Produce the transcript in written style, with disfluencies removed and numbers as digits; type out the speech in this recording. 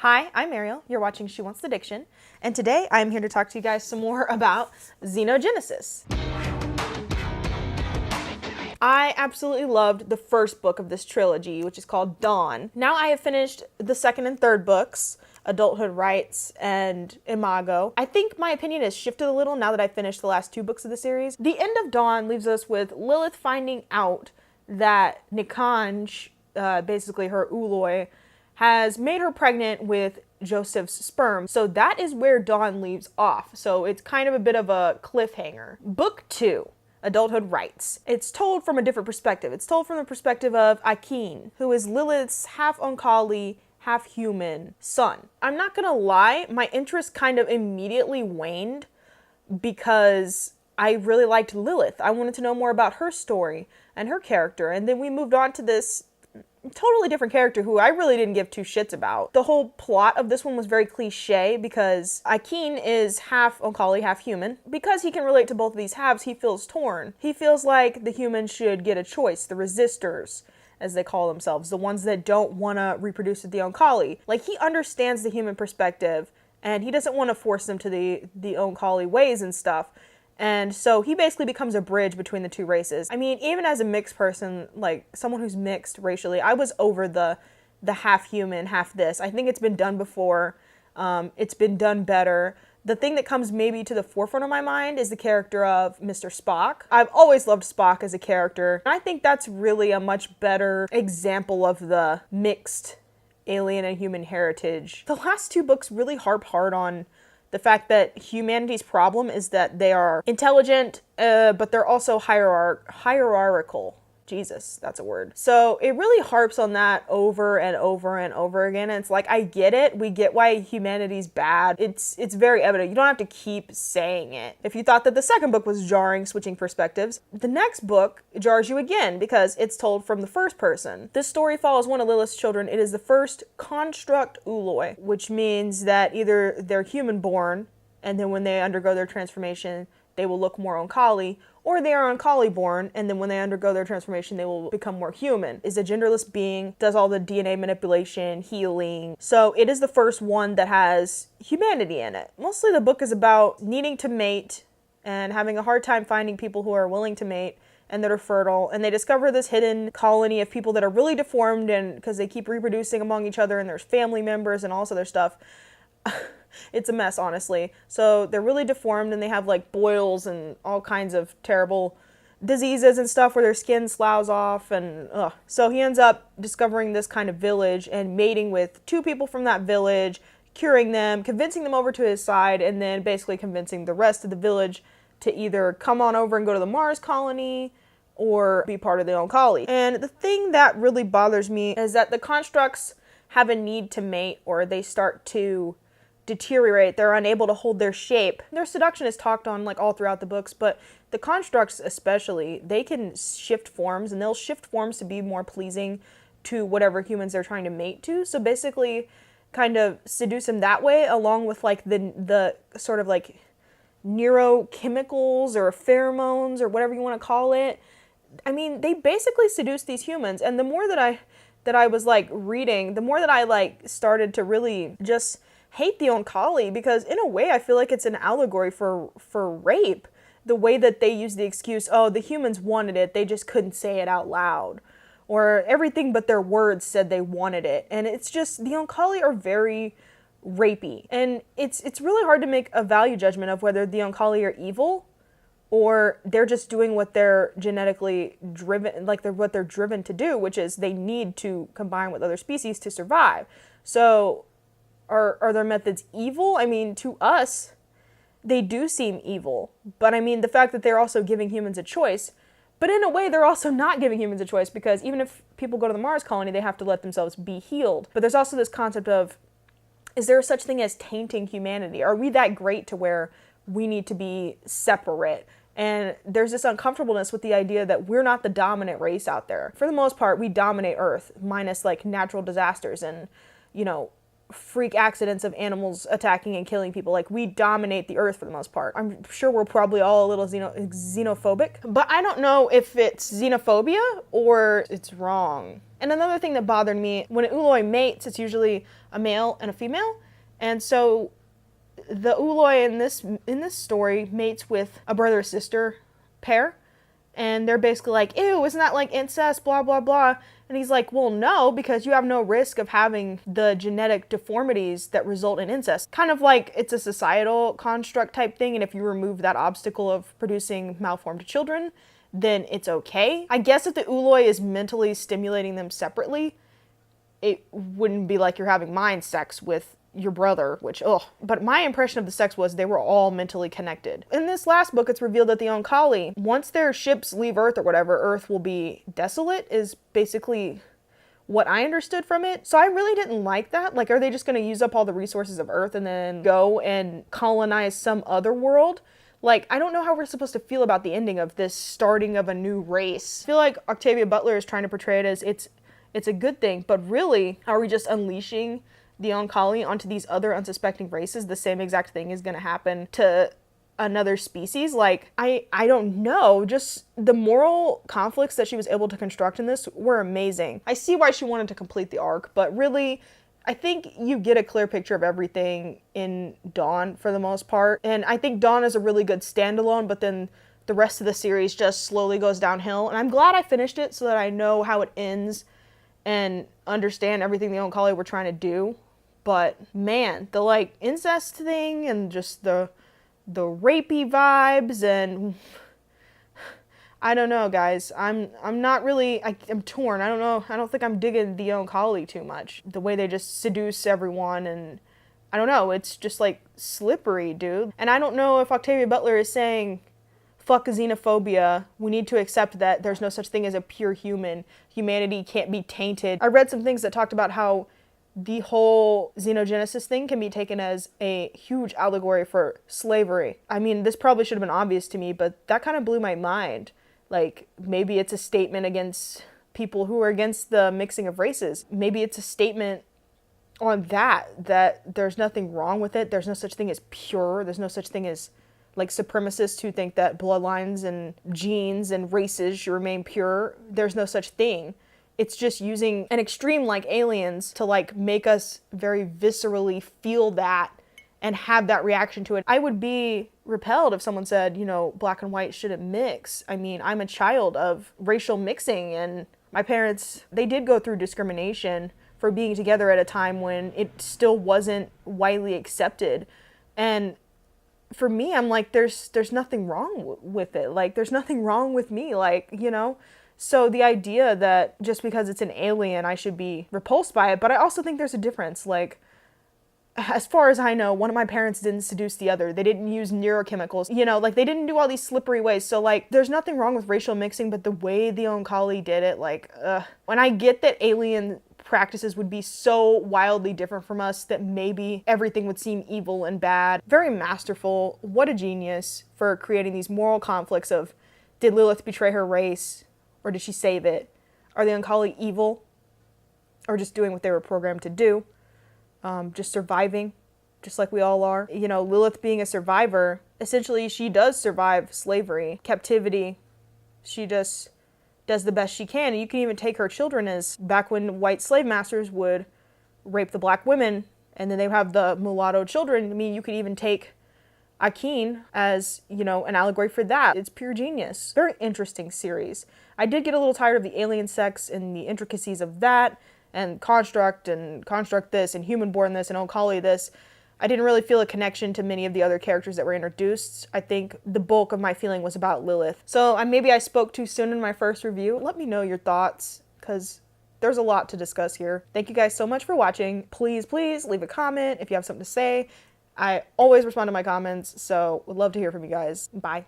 Hi, I'm Ariel. You're watching She Wants the Diction, and today I'm here to talk to you guys some more about Xenogenesis. I absolutely loved the first book of this trilogy, which is called Dawn. Now I have finished the second and third books, Adulthood Rites and Imago. I think my opinion has shifted a little now that I've finished the last two books of the series. The end of Dawn leaves us with Lilith finding out that Nikanj, basically her Uloi, has made her pregnant with Joseph's sperm. So that is where Dawn leaves off. So it's kind of a bit of a cliffhanger. Book 2, Adulthood Rites. It's told from a different perspective. It's told from the perspective of Akin, who is Lilith's half Oankali, half human son. I'm not gonna lie, my interest kind of immediately waned because I really liked Lilith. I wanted to know more about her story and her character. And then we moved on to this totally different character who I really didn't give two shits about. The whole plot of this one was very cliche because Akin is half Oankali, half human. Because he can relate to both of these halves, he feels torn. He feels like the humans should get a choice, the resistors, as they call themselves, the ones that don't want to reproduce with the Oankali. Like, he understands the human perspective, and he doesn't want to force them to the Oankali ways and stuff. And so he basically becomes a bridge between the two races. I mean, even as a mixed person, like someone who's mixed racially, I was over the half human, half this. I think it's been done before. It's been done better. The thing that comes maybe to the forefront of my mind is the character of Mr. Spock. I've always loved Spock as a character. I think that's really a much better example of the mixed alien and human heritage. The last two books really harp hard on the fact that humanity's problem is that they are intelligent, but they're also hierarchical. Jesus, that's a word. So it really harps on that over and over and over again. And it's like, I get it. We get why humanity's bad. It's very evident. You don't have to keep saying it. If you thought that the second book was jarring, switching perspectives, the next book jars you again because it's told from the first person. This story follows one of Lilith's children. It is the first construct Uloi, which means that either they're human born, and then when they undergo their transformation, they will look more Oankali, or they are Oankali born, and then when they undergo their transformation, they will become more human. Is a genderless being, does all the DNA manipulation, healing. So it is the first one that has humanity in it. Mostly the book is about needing to mate and having a hard time finding people who are willing to mate and that are fertile, and they discover this hidden colony of people that are really deformed and because they keep reproducing among each other, and there's family members and all this other stuff. It's a mess, honestly. So they're really deformed and they have like boils and all kinds of terrible diseases and stuff where their skin sloughs off and ugh. So he ends up discovering this kind of village and mating with two people from that village, curing them, convincing them over to his side, and then basically convincing the rest of the village to either come on over and go to the Mars colony or be part of the Oankali. And the thing that really bothers me is that the constructs have a need to mate, or they start to deteriorate. They're unable to hold their shape. Their seduction is talked on like all throughout the books, but the constructs especially, they can shift forms, and they'll shift forms to be more pleasing to whatever humans they're trying to mate to. So basically kind of seduce them that way, along with like the sort of like neurochemicals or pheromones or whatever you want to call it. I mean, they basically seduce these humans, and the more that I was like reading, the more that I like started to really just hate the Oankali, because in a way I feel like it's an allegory for rape. The way that they use the excuse, oh, the humans wanted it, they just couldn't say it out loud. Or everything but their words said they wanted it. And it's just, the Oankali are very rapey. And it's really hard to make a value judgment of whether the Oankali are evil or they're just doing what they're genetically driven, like what they're driven to do, which is they need to combine with other species to survive. So are their methods evil? I mean, to us, they do seem evil. But I mean, the fact that they're also giving humans a choice, but in a way, they're also not giving humans a choice, because even if people go to the Mars colony, they have to let themselves be healed. But there's also this concept of, is there such thing as tainting humanity? Are we that great to where we need to be separate? And there's this uncomfortableness with the idea that we're not the dominant race out there. For the most part, we dominate Earth, minus like natural disasters and, you know, freak accidents of animals attacking and killing people. Like, we dominate the earth for the most part. I'm sure we're probably all a little xenophobic, but I don't know if it's xenophobia or it's wrong. And another thing that bothered me, when an Uloi mates, it's usually a male and a female, and so the Uloi in this story mates with a brother-sister pair, and they're basically like, ew, isn't that like incest, blah, blah, blah. And he's like, well, no, because you have no risk of having the genetic deformities that result in incest. Kind of like it's a societal construct type thing, and if you remove that obstacle of producing malformed children, then it's okay. I guess if the Uloi is mentally stimulating them separately, it wouldn't be like you're having mind sex with your brother, which, ugh. But my impression of the sex was they were all mentally connected. In this last book, it's revealed that the Oankali, once their ships leave Earth or whatever, Earth will be desolate, is basically what I understood from it. So I really didn't like that. Like, are they just going to use up all the resources of Earth and then go and colonize some other world? Like, I don't know how we're supposed to feel about the ending of this starting of a new race. I feel like Octavia Butler is trying to portray it as it's a good thing, but really, are we just unleashing the Oankali onto these other unsuspecting races? The same exact thing is going to happen to another species. Like, I don't know. Just the moral conflicts that she was able to construct in this were amazing. I see why she wanted to complete the arc, but really, I think you get a clear picture of everything in Dawn for the most part. And I think Dawn is a really good standalone, but then the rest of the series just slowly goes downhill. And I'm glad I finished it so that I know how it ends and understand everything the Oankali were trying to do. But man, the like incest thing and just the rapey vibes, and I don't know, guys. I'm not really, I'm torn. I don't know. I don't think I'm digging the Oankali too much. The way they just seduce everyone, and I don't know. It's just like slippery, dude. And I don't know if Octavia Butler is saying, fuck xenophobia. We need to accept that there's no such thing as a pure human. Humanity can't be tainted. I read some things that talked about how the whole Xenogenesis thing can be taken as a huge allegory for slavery. I mean, this probably should have been obvious to me, but that kind of blew my mind. Like, maybe it's a statement against people who are against the mixing of races. Maybe it's a statement on that there's nothing wrong with it. There's no such thing as pure. There's no such thing as, like, supremacists who think that bloodlines and genes and races should remain pure. There's no such thing. It's just using an extreme like aliens to like make us very viscerally feel that and have that reaction to it. I would be repelled if someone said, you know, black and white shouldn't mix. I mean, I'm a child of racial mixing, and my parents, they did go through discrimination for being together at a time when it still wasn't widely accepted. And for me, I'm like, there's nothing wrong with it. Like, there's nothing wrong with me. Like, you know? So the idea that just because it's an alien, I should be repulsed by it, but I also think there's a difference. Like, as far as I know, one of my parents didn't seduce the other. They didn't use neurochemicals, you know, like they didn't do all these slippery ways. So like, there's nothing wrong with racial mixing, but the way the Oankali did it, like, when I get that alien practices would be so wildly different from us that maybe everything would seem evil and bad. Very masterful. What a genius for creating these moral conflicts of, did Lilith betray her race? Or did she save it? Are the Oankali evil? Or just doing what they were programmed to do? Just surviving, just like we all are. You know, Lilith being a survivor, essentially she does survive slavery, captivity. She just does the best she can. And you can even take her children as, back when white slave masters would rape the black women, and then they would have the mulatto children. I mean, you could even take Akin as, you know, an allegory for that. It's pure genius. Very interesting series. I did get a little tired of the alien sex and the intricacies of that, and construct this, and human-born this, and Oankali this. I didn't really feel a connection to many of the other characters that were introduced. I think the bulk of my feeling was about Lilith. So maybe I spoke too soon in my first review. Let me know your thoughts, because there's a lot to discuss here. Thank you guys so much for watching. Please leave a comment if you have something to say. I always respond to my comments, so would love to hear from you guys. Bye.